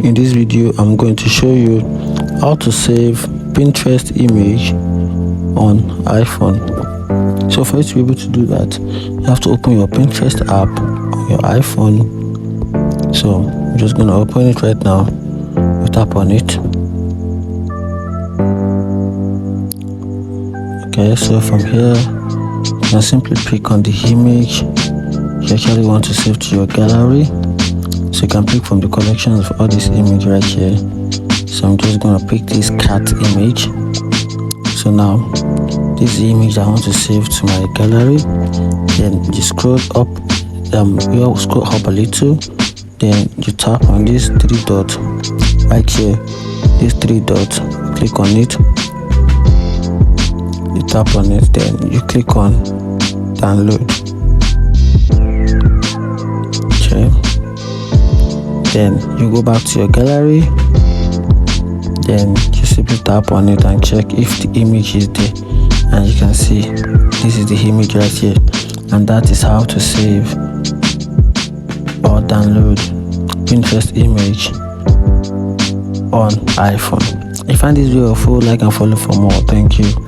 in this video I'm going to show you how to save Pinterest image on iPhone. So for you to be able to do that, you have to open your Pinterest app on your iPhone. So I'm just going to open it right now. You tap on it. Okay, so from here you can simply pick on the image you actually want to save to your gallery. So you can pick from the collection of all this image right here. So I'm just going to pick this cat image. So now this is the image I want to save to my gallery. Then you scroll up, you scroll up a little, then you tap on this three dots right here. This three dots, click on it. You tap on it, then you click on download. Okay. Then you go back to your gallery. Then you simply tap on it and check if the image is there. And you can see this is the image right here. And that is how to save or download Pinterest image on iPhone. If you find this video helpful, like and follow for more. Thank you.